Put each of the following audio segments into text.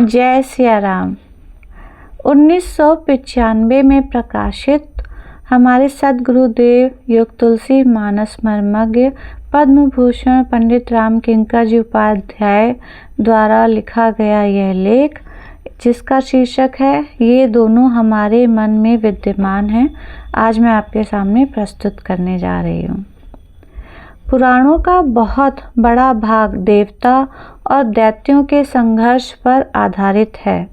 जय सिया राम। 1995 में प्रकाशित हमारे सद्गुरुदेव योग तुलसी मानस मर्मज्ञ पद्म भूषण पंडित राम किंकर जी उपाध्याय द्वारा लिखा गया यह लेख, जिसका शीर्षक है ये दोनों हमारे मन में विद्यमान हैं, आज मैं आपके सामने प्रस्तुत करने जा रही हूँ। पुराणों का बहुत बड़ा भाग देवता और दैत्यों के संघर्ष पर आधारित है।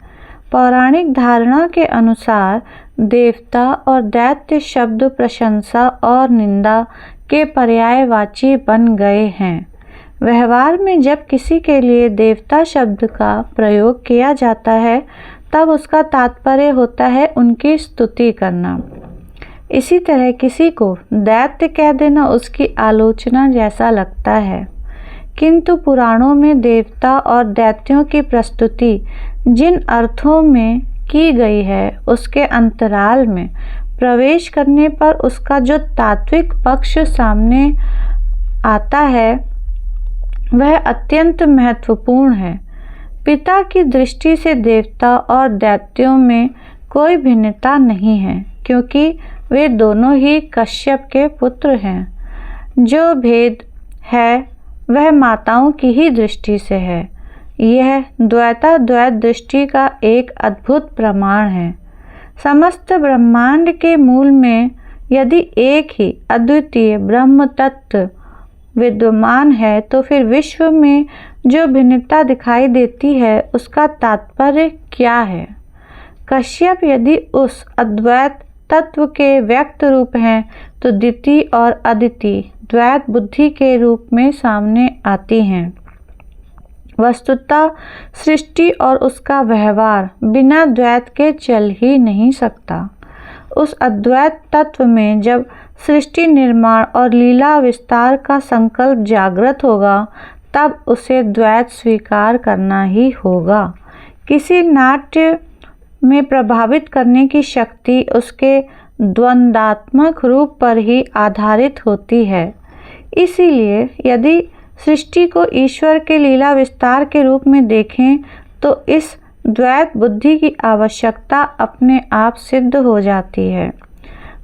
पौराणिक धारणा के अनुसार देवता और दैत्य शब्द प्रशंसा और निंदा के पर्यायवाची बन गए हैं। व्यवहार में जब किसी के लिए देवता शब्द का प्रयोग किया जाता है, तब उसका तात्पर्य होता है उनकी स्तुति करना। इसी तरह किसी को दैत्य कह देना उसकी आलोचना जैसा लगता है। किंतु पुराणों में देवता और दैत्यों की प्रस्तुति जिन अर्थों में की गई है, उसके अंतराल में प्रवेश करने पर उसका जो तात्विक पक्ष सामने आता है, वह अत्यंत महत्वपूर्ण है। पिता की दृष्टि से देवता और दैत्यों में कोई भिन्नता नहीं है, क्योंकि वे दोनों ही कश्यप के पुत्र हैं। जो भेद है वह माताओं की ही दृष्टि से है। यह द्वैत दृष्टि का एक अद्भुत प्रमाण है। समस्त ब्रह्मांड के मूल में यदि एक ही अद्वितीय ब्रह्म तत्व विद्यमान है, तो फिर विश्व में जो भिन्नता दिखाई देती है, उसका तात्पर्य क्या है? कश्यप यदि उस अद्वैत तत्व के व्यक्त रूप हैं, तो द्वितीय और अद्वितीय द्वैत बुद्धि के रूप में सामने आती हैं। वस्तुतः सृष्टि और उसका व्यवहार बिना द्वैत के चल ही नहीं सकता। उस अद्वैत तत्व में जब सृष्टि निर्माण और लीला विस्तार का संकल्प जागृत होगा, तब उसे द्वैत स्वीकार करना ही होगा। किसी नाट्य में प्रभावित करने की शक्ति उसके द्वंद्वात्मक रूप पर ही आधारित होती है। इसीलिए यदि सृष्टि को ईश्वर के लीला विस्तार के रूप में देखें, तो इस द्वैत बुद्धि की आवश्यकता अपने आप सिद्ध हो जाती है।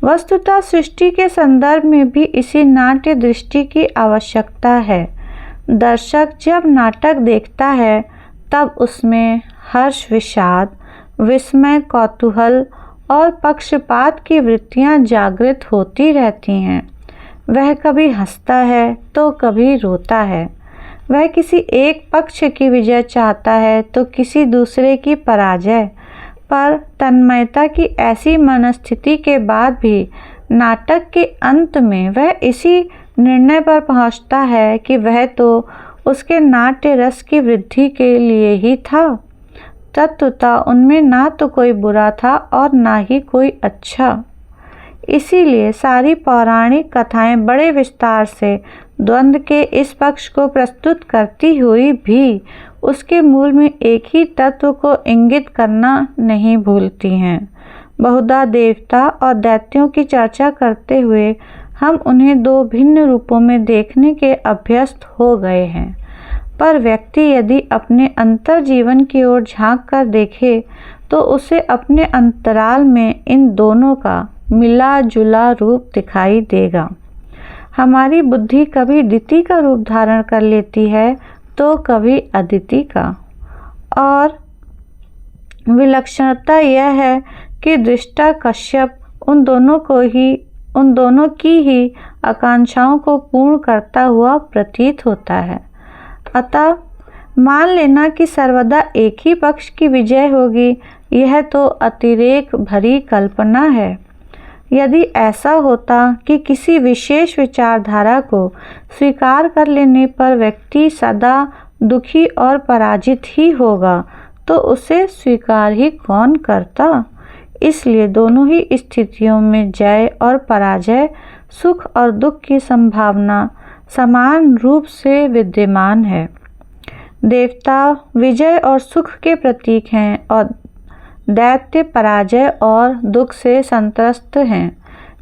वस्तुतः सृष्टि के संदर्भ में भी इसी नाट्य दृष्टि की आवश्यकता है। दर्शक जब नाटक देखता है, तब उसमें हर्ष, विषाद, विस्मय, कौतूहल और पक्षपात की वृत्तियां जागृत होती रहती हैं। वह कभी हंसता है तो कभी रोता है। वह किसी एक पक्ष की विजय चाहता है तो किसी दूसरे की पराजय। पर तन्मयता की ऐसी मनस्थिति के बाद भी नाटक के अंत में वह इसी निर्णय पर पहुंचता है कि वह तो उसके नाट्य रस की वृद्धि के लिए ही था। तत्वतः उनमें ना तो कोई बुरा था और ना ही कोई अच्छा। इसीलिए सारी पौराणिक कथाएं बड़े विस्तार से द्वंद्व के इस पक्ष को प्रस्तुत करती हुई भी उसके मूल में एक ही तत्व को इंगित करना नहीं भूलती हैं। बहुधा देवता और दैत्यों की चर्चा करते हुए हम उन्हें दो भिन्न रूपों में देखने के अभ्यस्त हो गए हैं। पर व्यक्ति यदि अपने अंतर जीवन की ओर झांक कर देखे, तो उसे अपने अंतराल में इन दोनों का मिला जुला रूप दिखाई देगा। हमारी बुद्धि कभी द्वितीय का रूप धारण कर लेती है तो कभी अद्वितीय का। और विलक्षणता यह है कि दृष्टा कश्यप उन दोनों की ही आकांक्षाओं को पूर्ण करता हुआ प्रतीत होता है। अतः मान लेना कि सर्वदा एक ही पक्ष की विजय होगी, यह तो अतिरेक भरी कल्पना है। यदि ऐसा होता कि किसी विशेष विचारधारा को स्वीकार कर लेने पर व्यक्ति सदा दुखी और पराजित ही होगा, तो उसे स्वीकार ही कौन करता? इसलिए दोनों ही स्थितियों में जय और पराजय, सुख और दुख की संभावना समान रूप से विद्यमान है। देवता विजय और सुख के प्रतीक हैं और दैत्य पराजय और दुख से संत्रस्त हैं।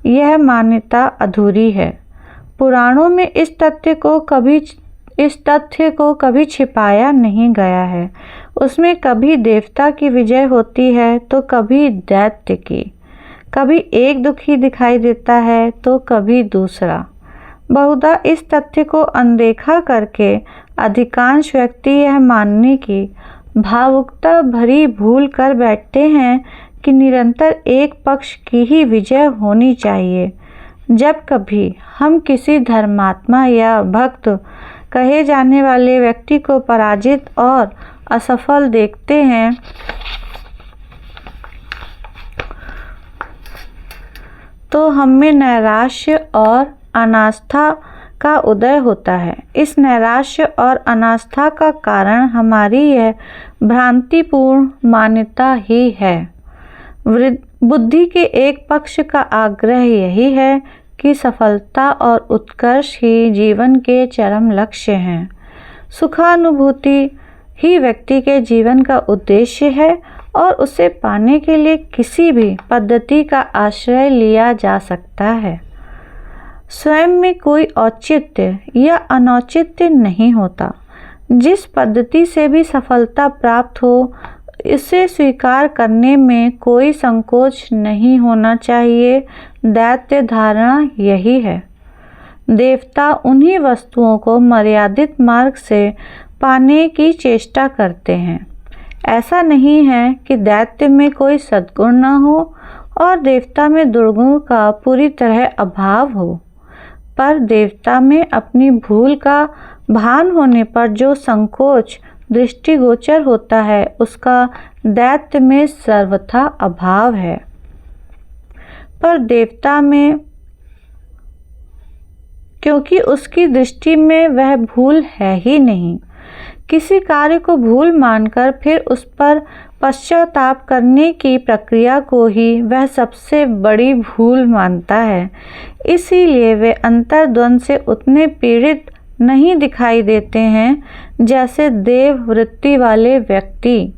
यह मान्यता अधूरी है। पुराणों में इस तथ्य को कभी इस तथ्य को कभी छिपाया नहीं गया है। उसमें कभी देवता की विजय होती है तो कभी दैत्य की। कभी एक दुखी दिखाई देता है तो कभी दूसरा। बहुधा इस तथ्य को अनदेखा करके अधिकांश व्यक्ति यह मानने की भावुकता भरी भूल कर बैठते हैं कि निरंतर एक पक्ष की ही विजय होनी चाहिए। जब कभी हम किसी धर्मात्मा या भक्त कहे जाने वाले व्यक्ति को पराजित और असफल देखते हैं तो हमें नैराश्य और अनास्था का उदय होता है। इस नैराश्य और अनास्था का कारण हमारी यह भ्रांतिपूर्ण मान्यता ही है। बुद्धि के एक पक्ष का आग्रह यही है कि सफलता और उत्कर्ष ही जीवन के चरम लक्ष्य हैं। सुखानुभूति ही व्यक्ति के जीवन का उद्देश्य है और उसे पाने के लिए किसी भी पद्धति का आश्रय लिया जा सकता है। स्वयं में कोई औचित्य या अनौचित्य नहीं होता। जिस पद्धति से भी सफलता प्राप्त हो, इसे स्वीकार करने में कोई संकोच नहीं होना चाहिए। दैत्य धारणा यही है। देवता उन्हीं वस्तुओं को मर्यादित मार्ग से पाने की चेष्टा करते हैं। ऐसा नहीं है कि दैत्य में कोई सद्गुण न हो और देवता में दुर्गुण का पूरी तरह अभाव हो, पर देवता में अपनी भूल का भान होने पर जो संकोच दृष्टिगोचर होता है, उसका दैत्य में सर्वथा अभाव है। पर देवता में, क्योंकि उसकी दृष्टि में वह भूल है ही नहीं, किसी कार्य को भूल मानकर फिर उस पर पश्चाताप करने की प्रक्रिया को ही वह सबसे बड़ी भूल मानता है। इसीलिए वे अंतर्द्वंद से उतने पीड़ित नहीं दिखाई देते हैं जैसे देव वृत्ति वाले व्यक्ति।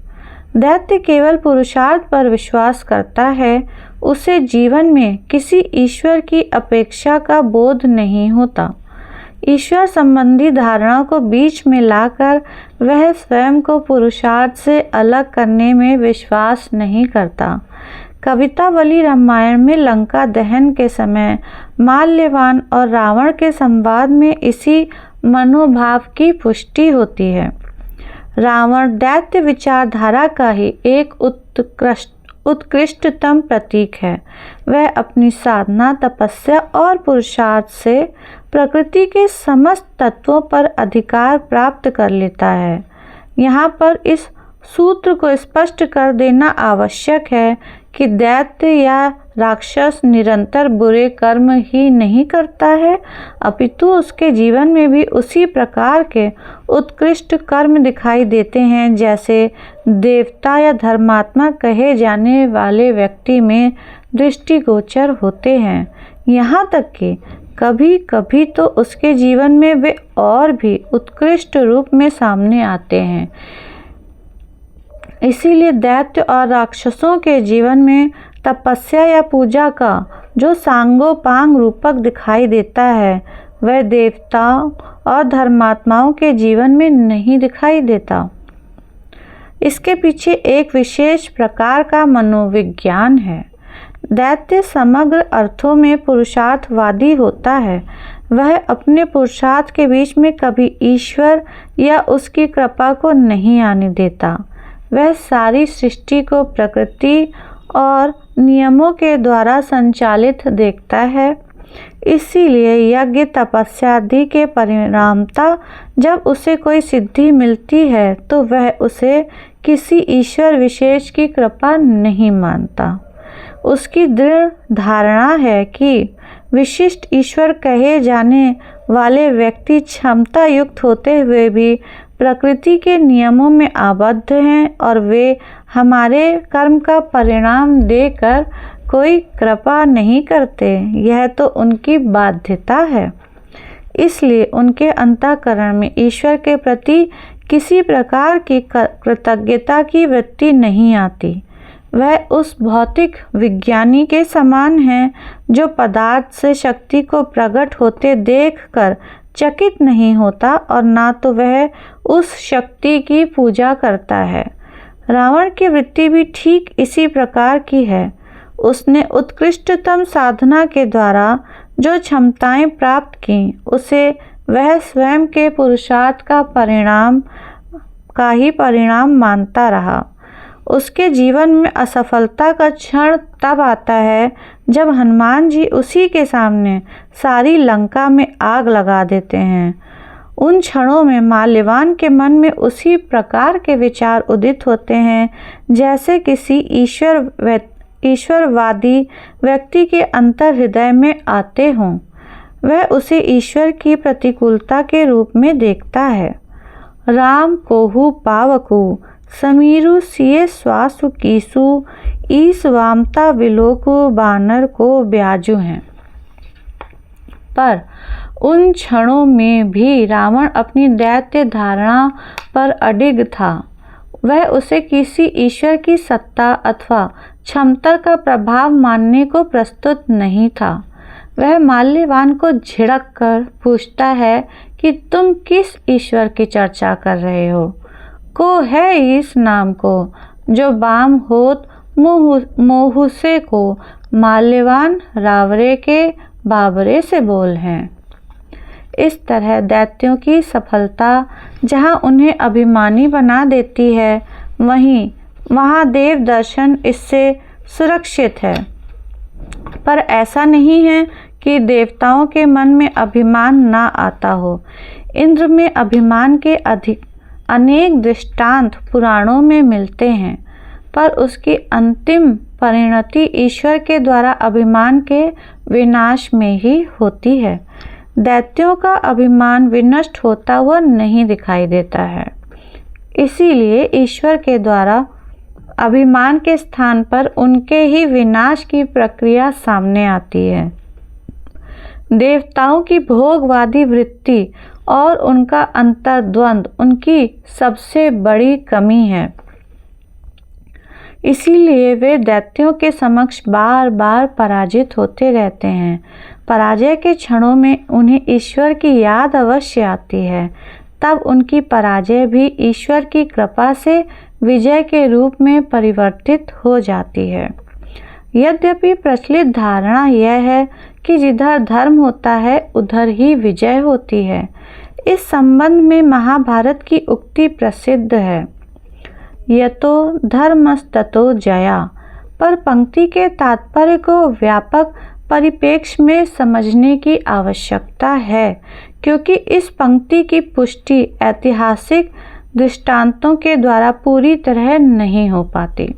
दैत्य केवल पुरुषार्थ पर विश्वास करता है। उसे जीवन में किसी ईश्वर की अपेक्षा का बोध नहीं होता। ईश्वर संबंधी धारणा को बीच में लाकर वह स्वयं को पुरुषार्थ से अलग करने में विश्वास नहीं करता। कवितावली रामायण में लंका दहन के समय माल्यवान और रावण के संवाद में इसी मनोभाव की पुष्टि होती है। रावण दैत्य विचारधारा का ही एक उत्कृष्टतम प्रतीक है। वह अपनी साधना, तपस्या और पुरुषार्थ से प्रकृति के समस्त तत्वों पर अधिकार प्राप्त कर लेता है। यहाँ पर इस सूत्र को स्पष्ट कर देना आवश्यक है कि दैत्य या राक्षस निरंतर बुरे कर्म ही नहीं करता है, अपितु उसके जीवन में भी उसी प्रकार के उत्कृष्ट कर्म दिखाई देते हैं जैसे देवता या धर्मात्मा कहे जाने वाले व्यक्ति में दृष्टिगोचर होते हैं। यहाँ तक कि कभी कभी तो उसके जीवन में वे और भी उत्कृष्ट रूप में सामने आते हैं। इसीलिए दैत्य और राक्षसों के जीवन में तपस्या या पूजा का जो सांगोपांग रूपक दिखाई देता है, वह देवताओं और धर्मात्माओं के जीवन में नहीं दिखाई देता। इसके पीछे एक विशेष प्रकार का मनोविज्ञान है। दैत्य समग्र अर्थों में पुरुषार्थवादी होता है। वह अपने पुरुषार्थ के बीच में कभी ईश्वर या उसकी कृपा को नहीं आने देता। वह सारी सृष्टि को प्रकृति और नियमों के द्वारा संचालित देखता है। इसीलिए यज्ञ, तपस्या आदि के परिणामतः जब उसे कोई सिद्धि मिलती है तो वह उसे किसी ईश्वर विशेष की कृपा नहीं मानता। उसकी दृढ़ धारणा है कि विशिष्ट ईश्वर कहे जाने वाले व्यक्ति क्षमता युक्त होते हुए भी प्रकृति के नियमों में आबद्ध हैं और वे हमारे कर्म का परिणाम देकर कोई कृपा नहीं करते। यह तो उनकी बाध्यता है। इसलिए उनके अंतःकरण में ईश्वर के प्रति किसी प्रकार की कृतज्ञता की वृत्ति नहीं आती। वह उस भौतिक विज्ञानी के समान है जो पदार्थ से शक्ति को प्रकट होते देखकर चकित नहीं होता और ना तो वह उस शक्ति की पूजा करता है। रावण की वृत्ति भी ठीक इसी प्रकार की है। उसने उत्कृष्टतम साधना के द्वारा जो क्षमताएं प्राप्त की, उसे वह स्वयं के पुरुषार्थ का ही परिणाम मानता रहा। उसके जीवन में असफलता का क्षण तब आता है जब हनुमान जी उसी के सामने सारी लंका में आग लगा देते हैं। उन क्षणों में माल्यवान के मन में उसी प्रकार के विचार उदित होते हैं जैसे किसी ईश्वरवादी व्यक्ति के अंतर हृदय में आते हों। वह उसे ईश्वर की प्रतिकूलता के रूप में देखता है। राम कोहु पावकु समीरु सिए स्वासु कीसु ईस वामता विलोकु बानर को ब्याजु हैं। पर उन क्षणों में भी रावण अपनी दैत्य धारणा पर अडिग था। वह उसे किसी ईश्वर की सत्ता अथवा क्षमता का प्रभाव मानने को प्रस्तुत नहीं था। वह माल्यवान को झिड़क कर पूछता है कि तुम किस ईश्वर की चर्चा कर रहे हो? को है इस नाम को जो बाम होत मोहु से को माल्यवान रावरे के बाबरे से बोल हैं। इस तरह दैत्यों की सफलता जहाँ उन्हें अभिमानी बना देती है, वहाँ देव दर्शन इससे सुरक्षित है। पर ऐसा नहीं है कि देवताओं के मन में अभिमान ना आता हो। इंद्र में अभिमान के अनेक दृष्टांत पुराणों में मिलते हैं, पर उसकी अंतिम परिणति ईश्वर के द्वारा अभिमान के विनाश में ही होती है। दैत्यों का अभिमान विनष्ट होता हुआ नहीं दिखाई देता है। इसीलिए ईश्वर के द्वारा अभिमान के स्थान पर उनके ही विनाश की प्रक्रिया सामने आती है। देवताओं की भोगवादी वृत्ति और उनका अंतर्द्वंद उनकी सबसे बड़ी कमी है। इसीलिए वे दैत्यों के समक्ष बार बार पराजित होते रहते हैं। पराजय के क्षणों में उन्हें ईश्वर की याद अवश्य आती है। तब उनकी पराजय भी ईश्वर की कृपा से विजय के रूप में परिवर्तित हो जाती है। यद्यपि प्रचलित धारणा यह है कि जिधर धर्म होता है उधर ही विजय होती है। इस संबंध में महाभारत की उक्ति प्रसिद्ध है, यतो धर्मस्ततो जया। पर पंक्ति के तात्पर्य को व्यापक परिप्रेक्ष्य में समझने की आवश्यकता है, क्योंकि इस पंक्ति की पुष्टि ऐतिहासिक दृष्टांतों के द्वारा पूरी तरह नहीं हो पाती।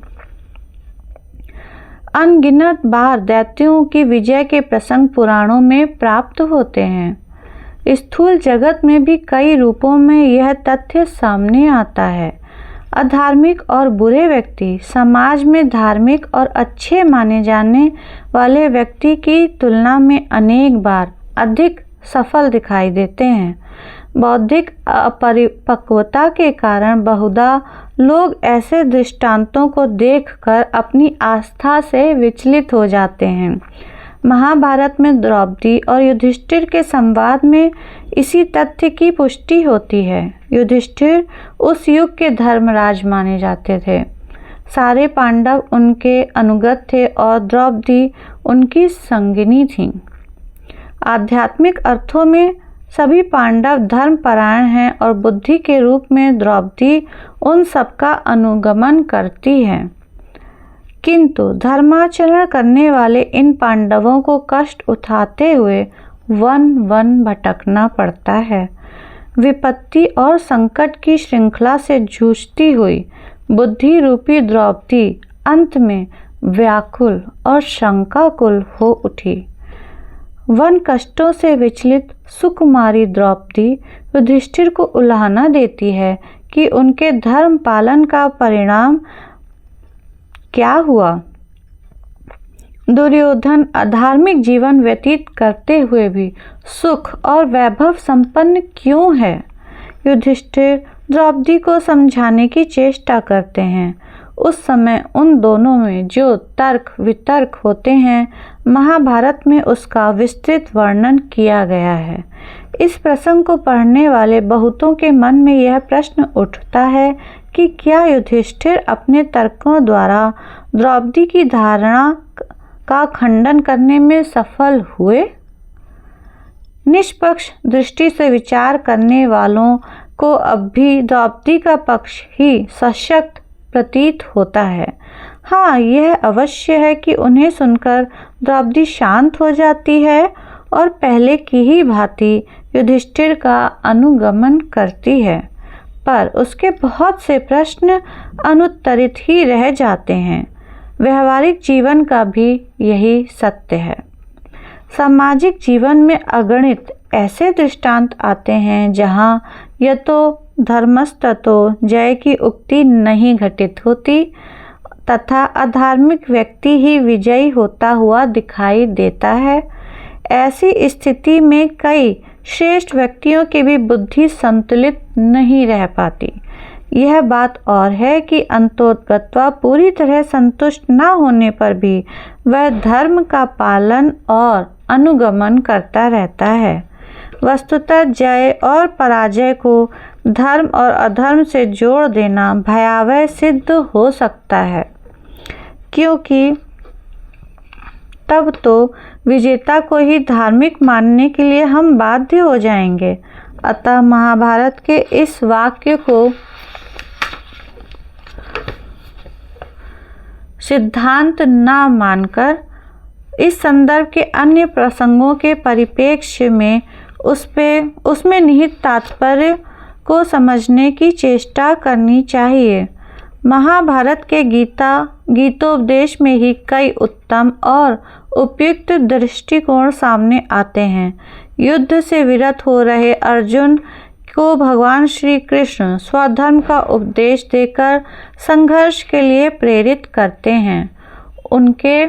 अनगिनत बार दैत्यों की विजय के प्रसंग पुराणों में प्राप्त होते हैं। स्थूल जगत में भी कई रूपों में यह तथ्य सामने आता है। अधार्मिक और बुरे व्यक्ति समाज में धार्मिक और अच्छे माने जाने वाले व्यक्ति की तुलना में अनेक बार अधिक सफल दिखाई देते हैं। बौद्धिक अपरिपक्वता के कारण बहुधा लोग ऐसे दृष्टांतों को देखकर अपनी आस्था से विचलित हो जाते हैं। महाभारत में द्रौपदी और युधिष्ठिर के संवाद में इसी तथ्य की पुष्टि होती है। युधिष्ठिर उस युग के धर्मराज माने जाते थे। सारे पांडव उनके अनुगत थे और द्रौपदी उनकी संगिनी थीं। आध्यात्मिक अर्थों में सभी पांडव धर्मपरायण हैं और बुद्धि के रूप में द्रौपदी उन सबका अनुगमन करती है। किंतु धर्माचरण करने वाले इन पांडवों को कष्ट उठाते हुए वन वन भटकना पड़ता है। विपत्ति और संकट की श्रृंखला से जूझती हुई बुद्धि रूपी द्रौपदी अंत में व्याकुल और शंकाकुल हो उठी। वन कष्टों से विचलित सुकुमारी द्रौपदी युधिष्ठिर को उलाहना देती है कि उनके धर्म पालन का परिणाम क्या हुआ। दुर्योधन अधार्मिक जीवन व्यतीत करते हुए भी सुख और वैभव संपन्न क्यों है? युधिष्ठिर द्रौपदी को समझाने की चेष्टा करते हैं। उस समय उन दोनों में जो तर्क वितर्क होते हैं, महाभारत में उसका विस्तृत वर्णन किया गया है। इस प्रसंग को पढ़ने वाले बहुतों के मन में यह प्रश्न उठता है कि क्या युधिष्ठिर अपने तर्कों द्वारा द्रौपदी की धारणा का खंडन करने में सफल हुए? निष्पक्ष दृष्टि से विचार करने वालों को अब भी द्रौपदी का पक्ष ही सशक्त प्रतीत होता है। हाँ, यह अवश्य है कि उन्हें सुनकर द्रौपदी शांत हो जाती है और पहले की ही भांति युधिष्ठिर का अनुगमन करती है, पर उसके बहुत से प्रश्न अनुत्तरित ही रह जाते हैं। व्यवहारिक जीवन का भी यही सत्य है। सामाजिक जीवन में अगणित ऐसे दृष्टांत आते हैं जहाँ यतो धर्मस्ततो जय की उक्ति नहीं घटित होती तथा अधार्मिक व्यक्ति ही विजयी होता हुआ दिखाई देता है। ऐसी स्थिति में कई श्रेष्ठ व्यक्तियों की भी बुद्धि संतुलित नहीं रह पाती। यह बात और है कि अंतोगत्वा पूरी तरह संतुष्ट न होने पर भी वह धर्म का पालन और अनुगमन करता रहता है। वस्तुतः जय और पराजय को धर्म और अधर्म से जोड़ देना भयावह सिद्ध हो सकता है, क्योंकि तब तो विजेता को ही धार्मिक मानने के लिए हम बाध्य हो जाएंगे। अतः महाभारत के इस वाक्य को सिद्धांत न मानकर इस संदर्भ के अन्य प्रसंगों के परिप्रेक्ष्य में उसमें निहित तात्पर्य को समझने की चेष्टा करनी चाहिए। महाभारत के गीतोपदेश में ही कई उत्तम और उपयुक्त दृष्टिकोण सामने आते हैं। युद्ध से विरत हो रहे अर्जुन को भगवान श्री कृष्ण स्वधर्म का उपदेश देकर संघर्ष के लिए प्रेरित करते हैं। उनके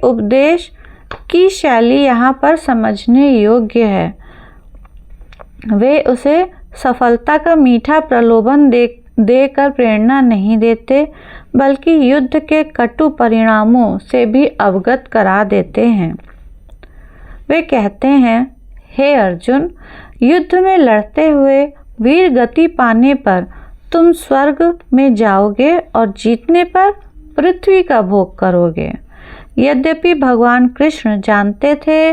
उपदेश की शैली यहाँ पर समझने योग्य है। वे उसे सफलता का मीठा प्रलोभन देकर प्रेरणा नहीं देते, बल्कि युद्ध के कटु परिणामों से भी अवगत करा देते हैं। वे कहते हैं, हे अर्जुन, युद्ध में लड़ते हुए वीर गति पाने पर तुम स्वर्ग में जाओगे और जीतने पर पृथ्वी का भोग करोगे। यद्यपि भगवान कृष्ण जानते थे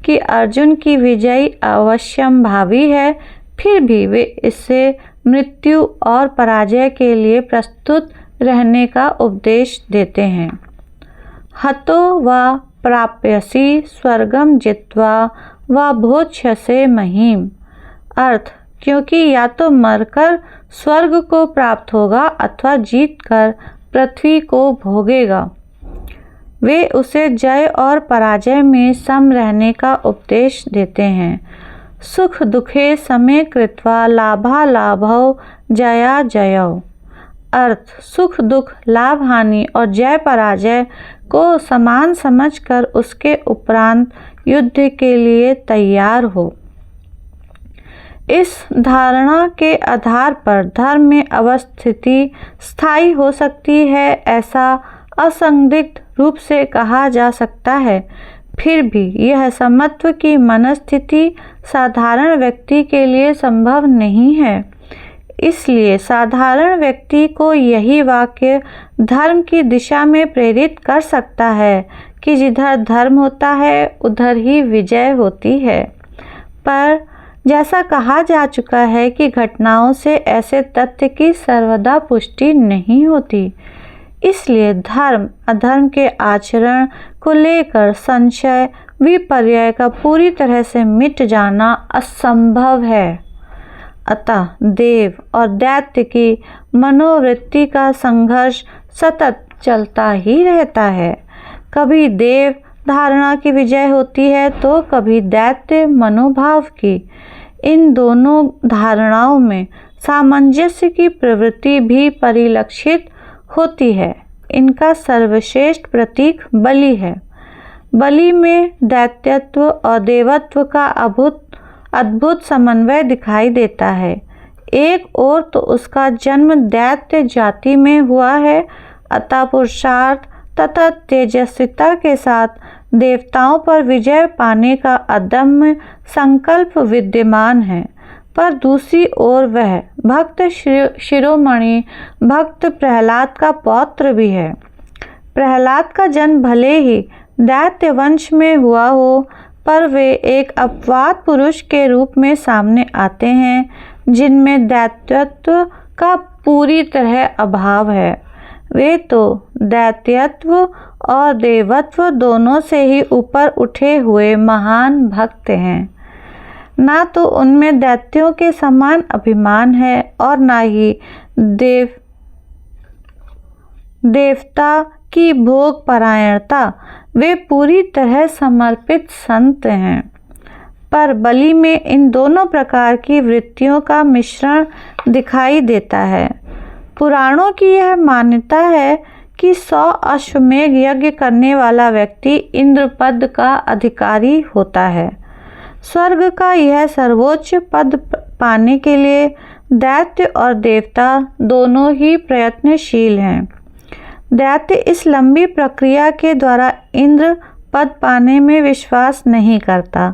कि अर्जुन की विजय अवश्यंभावी है, फिर भी वे इससे मृत्यु और पराजय के लिए प्रस्तुत रहने का उपदेश देते हैं। हतो वा प्राप्यसि स्वर्गम जित्वा वा भोक्ष्यसे महीम। अर्थ, क्योंकि या तो मरकर स्वर्ग को प्राप्त होगा अथवा जीतकर पृथ्वी को भोगेगा। वे उसे जय और पराजय में सम रहने का उपदेश देते हैं। सुख दुखे समे कृत्वा लाभा लाभौ जया जयौ। अर्थ, सुख दुख, लाभ हानि और जय पराजय को समान समझकर उसके उपरांत युद्ध के लिए तैयार हो। इस धारणा के आधार पर धर्म में अवस्थिति स्थायी हो सकती है, ऐसा असंदिग्ध रूप से कहा जा सकता है। फिर भी यह समत्व की मनस्थिति साधारण व्यक्ति के लिए संभव नहीं है। इसलिए साधारण व्यक्ति को यही वाक्य धर्म की दिशा में प्रेरित कर सकता है कि जिधर धर्म होता है उधर ही विजय होती है। पर जैसा कहा जा चुका है कि घटनाओं से ऐसे तथ्य की सर्वदा पुष्टि नहीं होती, इसलिए धर्म अधर्म के आचरण को लेकर संशय विपर्यय का पूरी तरह से मिट जाना असंभव है। अतः देव और दैत्य की मनोवृत्ति का संघर्ष सतत चलता ही रहता है। कभी देव धारणा की विजय होती है तो कभी दैत्य मनोभाव की। इन दोनों धारणाओं में सामंजस्य की प्रवृत्ति भी परिलक्षित होती है। इनका सर्वश्रेष्ठ प्रतीक बलि है। बलि में दैत्यत्व और देवत्व का अद्भुत समन्वय दिखाई देता है। एक ओर तो उसका जन्म दैत्य जाति में हुआ है, अतः पुरुषार्थ तथा तेजस्विता के साथ देवताओं पर विजय पाने का अदम्य संकल्प विद्यमान है, पर दूसरी ओर वह भक्त शिरोमणि भक्त प्रहलाद का पौत्र भी है। प्रहलाद का जन्म भले ही दैत्य वंश में हुआ हो, पर वे एक अपवाद पुरुष के रूप में सामने आते हैं जिनमें दैत्यत्व का पूरी तरह अभाव है। वे तो दैत्यत्व और देवत्व दोनों से ही ऊपर उठे हुए महान भक्त हैं। ना तो उनमें दैत्यों के समान अभिमान है और ना ही देवता की भोग परायणता। वे पूरी तरह समर्पित संत हैं, पर बलि में इन दोनों प्रकार की वृत्तियों का मिश्रण दिखाई देता है। पुराणों की यह मान्यता है कि 100 अश्वमेध यज्ञ करने वाला व्यक्ति इंद्र पद का अधिकारी होता है। स्वर्ग का यह सर्वोच्च पद पाने के लिए दैत्य और देवता दोनों ही प्रयत्नशील हैं। दैत्य इस लंबी प्रक्रिया के द्वारा इंद्र पद पाने में विश्वास नहीं करता।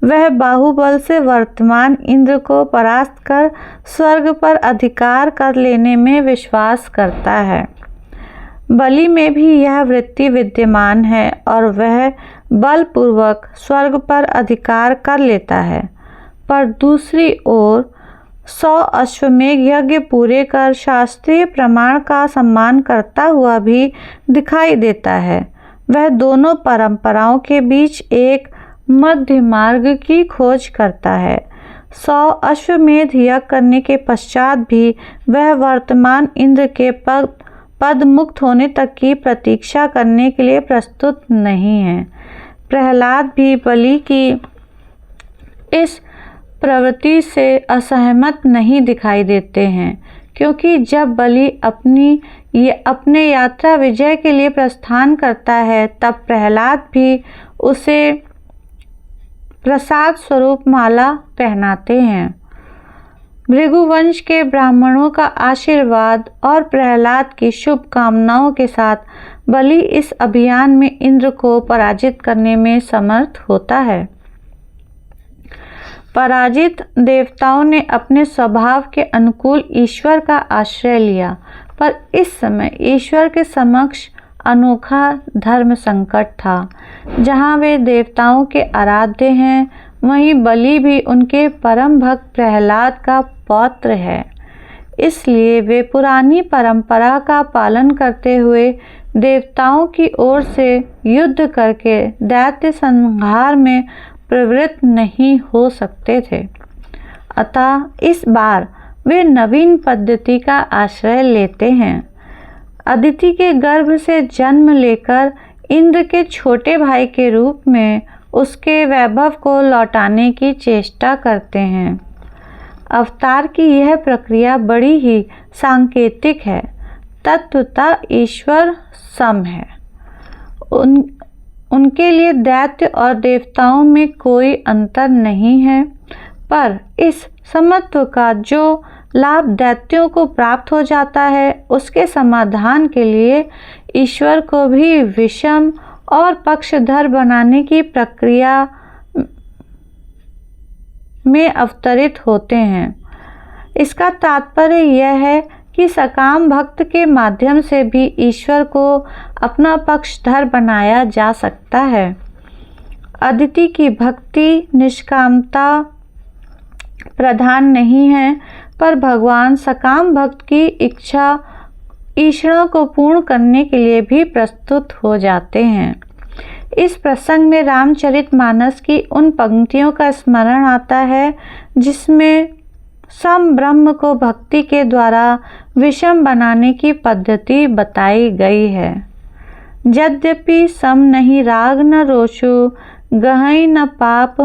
वह बाहुबल से वर्तमान इंद्र को परास्त कर स्वर्ग पर अधिकार कर लेने में विश्वास करता है। बलि में भी यह वृत्ति विद्यमान है और वह बलपूर्वक स्वर्ग पर अधिकार कर लेता है, पर दूसरी ओर 100 अश्वमेध यज्ञ पूरे कर शास्त्रीय प्रमाण का सम्मान करता हुआ भी दिखाई देता है। वह दोनों परंपराओं के बीच एक मध्य मार्ग की खोज करता है। 100 अश्वमेध यज्ञ करने के पश्चात भी वह वर्तमान इंद्र के पद मुक्त होने तक की प्रतीक्षा करने के लिए प्रस्तुत नहीं है। प्रहलाद भी बलि की इस प्रवृत्ति से असहमत नहीं दिखाई देते हैं, क्योंकि जब बलि अपने यात्रा विजय के लिए प्रस्थान करता है, तब प्रहलाद भी उसे प्रसाद स्वरूप माला पहनाते हैं। भृगुवंश के ब्राह्मणों का आशीर्वाद और प्रहलाद की शुभकामनाओं के साथ बलि इस अभियान में इंद्र को पराजित करने में समर्थ होता है। पराजित देवताओं ने अपने स्वभाव के अनुकूल ईश्वर का आश्रय लिया, पर इस समय ईश्वर के समक्ष अनोखा धर्म संकट था। जहाँ वे देवताओं के आराध्य हैं, वहीं बलि भी उनके परम भक्त प्रहलाद का पौत्र है। इसलिए वे पुरानी परंपरा का पालन करते हुए देवताओं की ओर से युद्ध करके दैत्य संहार में प्रवृत्त नहीं हो सकते थे। अतः इस बार वे नवीन पद्धति का आश्रय लेते हैं। अदिति के गर्भ से जन्म लेकर इंद्र के छोटे भाई के रूप में उसके वैभव को लौटाने की चेष्टा करते हैं। अवतार की यह प्रक्रिया बड़ी ही सांकेतिक है। तत्वतः ईश्वर सम है। उनके लिए दैत्य और देवताओं में कोई अंतर नहीं है, पर इस समत्व का जो लाभ दैत्यों को प्राप्त हो जाता है, उसके समाधान के लिए ईश्वर को भी विषम और पक्षधर बनाने की प्रक्रिया में अवतरित होते हैं। इसका तात्पर्य यह है कि सकाम भक्त के माध्यम से भी ईश्वर को अपना पक्षधर बनाया जा सकता है। अदिति की भक्ति निष्कामता प्रधान नहीं है, पर भगवान सकाम भक्त की इच्छा ईश्वरों को पूर्ण करने के लिए भी प्रस्तुत हो जाते हैं। इस प्रसंग में रामचरितमानस की उन पंक्तियों का स्मरण आता है जिसमें सम ब्रह्म को भक्ति के द्वारा विषम बनाने की पद्धति बताई गई है। यद्यपि सम नहीं राग न रोषु, गहई न पाप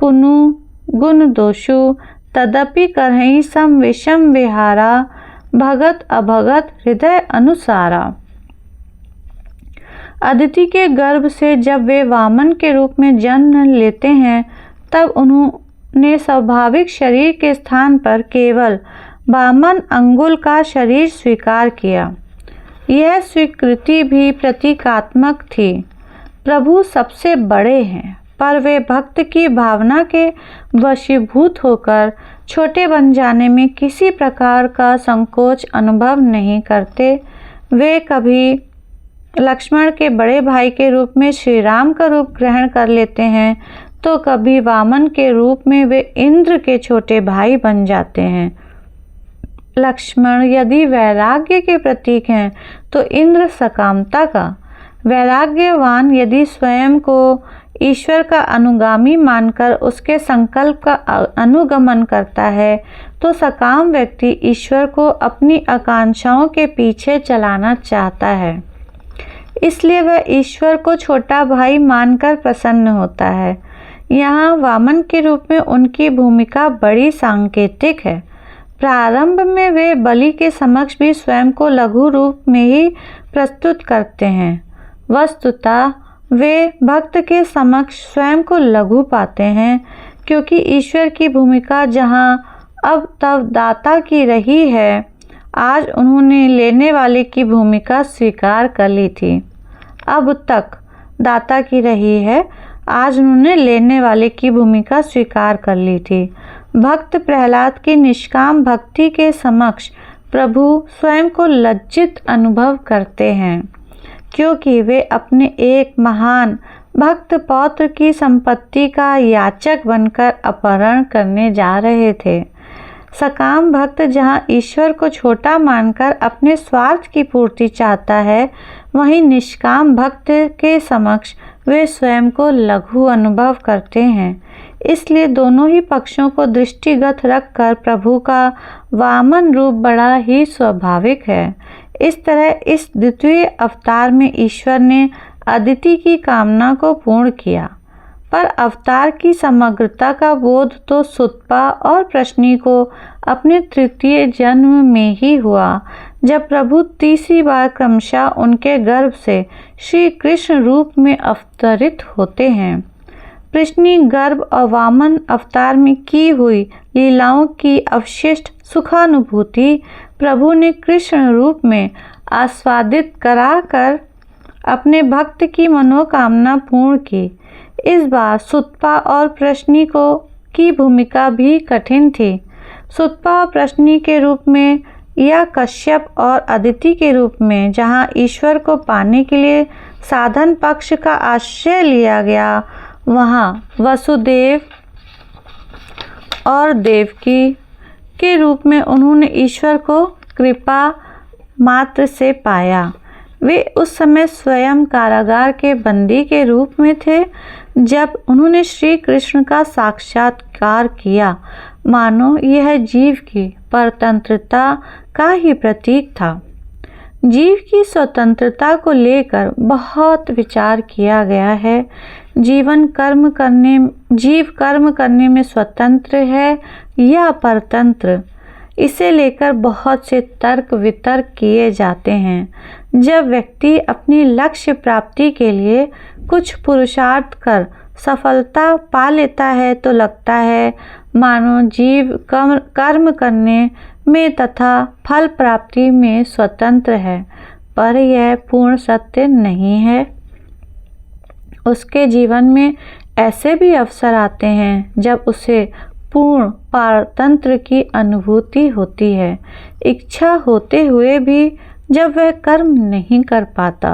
पुनु गुण दोषु, तदपि करहि सम विषम विहारा, भगत अभगत हृदय अनुसारा। अदिति के गर्भ से जब वे वामन के रूप में जन्म लेते हैं, तब उन्होंने स्वाभाविक शरीर के स्थान पर केवल वामन अंगुल का शरीर स्वीकार किया। यह स्वीकृति भी प्रतीकात्मक थी। प्रभु सबसे बड़े हैं, पर वे भक्त की भावना के वशीभूत होकर छोटे बन जाने में किसी प्रकार का संकोच अनुभव नहीं करते। वे कभी लक्ष्मण के बड़े भाई के रूप में श्री राम का रूप ग्रहण कर लेते हैं, तो कभी वामन के रूप में वे इंद्र के छोटे भाई बन जाते हैं। लक्ष्मण यदि वैराग्य के प्रतीक हैं, तो इंद्र सकामता का। वैराग्यवान यदि स्वयं को ईश्वर का अनुगामी मानकर उसके संकल्प का अनुगमन करता है, तो सकाम व्यक्ति ईश्वर को अपनी आकांक्षाओं के पीछे चलाना चाहता है। इसलिए वह ईश्वर को छोटा भाई मानकर प्रसन्न होता है। यहाँ वामन के रूप में उनकी भूमिका बड़ी सांकेतिक है। प्रारंभ में वे बलि के समक्ष भी स्वयं को लघु रूप में ही प्रस्तुत करते हैं। वस्तुतः वे भक्त के समक्ष स्वयं को लघु पाते हैं, क्योंकि ईश्वर की भूमिका जहाँ अब तब दाता की रही है, आज उन्होंने लेने वाले की भूमिका स्वीकार कर ली थी। अब तक दाता की रही है, आज उन्होंने लेने वाले की भूमिका स्वीकार कर ली थी। भक्त प्रहलाद की निष्काम भक्ति के समक्ष प्रभु स्वयं को लज्जित अनुभव करते हैं, क्योंकि वे अपने एक महान भक्त पौत्र की संपत्ति का याचक बनकर अपहरण करने जा रहे थे। सकाम भक्त जहाँ ईश्वर को छोटा मानकर अपने स्वार्थ की पूर्ति चाहता है, वहीं निष्काम भक्त के समक्ष वे स्वयं को लघु अनुभव करते हैं। इसलिए दोनों ही पक्षों को दृष्टिगत रखकर प्रभु का वामन रूप बड़ा ही स्वाभाविक है। इस तरह इस द्वितीय अवतार में ईश्वर ने अदिति की कामना को पूर्ण किया, पर अवतार की समग्रता का बोध तो सुतपा और प्रश्नी को अपने तृतीय जन्म में ही हुआ, जब प्रभु तीसरी बार क्रमशः उनके गर्भ से श्री कृष्ण रूप में अवतरित होते हैं। प्रश्नी गर्भ और वामन अवतार में की हुई लीलाओं की अवशिष्ट सुखानुभूति प्रभु ने कृष्ण रूप में आस्वादित कराकर अपने भक्त की मनोकामना पूर्ण की। इस बार सुतपा और प्रश्नी को की भूमिका भी कठिन थी। सुतपा और प्रश्नी के रूप में या कश्यप और अदिति के रूप में जहाँ ईश्वर को पाने के लिए साधन पक्ष का आश्रय लिया गया, वहाँ वसुदेव और देवकी के रूप में उन्होंने ईश्वर को कृपा मात्र से पाया। वे उस समय स्वयं कारागार के बंदी के रूप में थे, जब उन्होंने श्री कृष्ण का साक्षात्कार किया। मानो यह जीव की परतंत्रता का ही प्रतीक था। जीव की स्वतंत्रता को लेकर बहुत विचार किया गया है। जीव कर्म करने में स्वतंत्र है या परतंत्र, इसे लेकर बहुत से तर्क वितर्क किए जाते हैं। जब व्यक्ति अपनी लक्ष्य प्राप्ति के लिए कुछ पुरुषार्थ कर सफलता पा लेता है, तो लगता है मानो जीव कर्म करने में तथा फल प्राप्ति में स्वतंत्र है, पर यह पूर्ण सत्य नहीं है। उसके जीवन में ऐसे भी अवसर आते हैं जब उसे पूर्ण पारतंत्र की अनुभूति होती है। इच्छा होते हुए भी जब वह कर्म नहीं कर पाता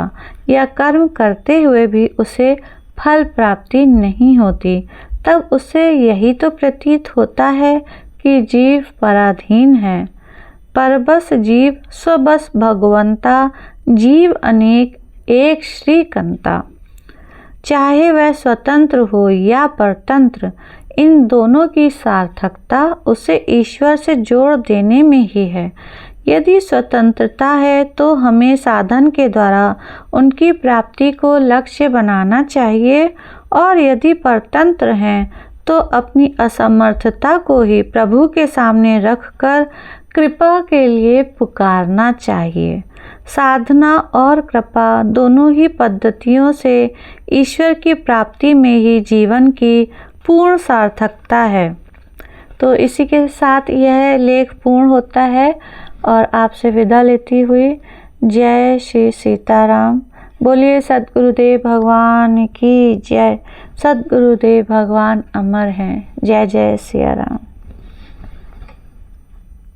या कर्म करते हुए भी उसे फल प्राप्ति नहीं होती, तब उसे यही तो प्रतीत होता है कि जीव पराधीन है। परबस जीव स्वबस भगवंता, जीव अनेक एक श्रीकंता। चाहे वह स्वतंत्र हो या परतंत्र, इन दोनों की सार्थकता उसे ईश्वर से जोड़ देने में ही है। यदि स्वतंत्रता है तो हमें साधन के द्वारा उनकी प्राप्ति को लक्ष्य बनाना चाहिए, और यदि परतंत्र हैं तो अपनी असमर्थता को ही प्रभु के सामने रखकर कृपा के लिए पुकारना चाहिए। साधना और कृपा दोनों ही पद्धतियों से ईश्वर की प्राप्ति में ही जीवन की पूर्ण सार्थकता है। तो इसी के साथ यह लेख पूर्ण होता है और आपसे विदा लेती हुई जय श्री सीताराम। बोलिए सद्गुरुदेव भगवान की जय। सद्गुरुदेव भगवान अमर हैं। जय जय सिया राम।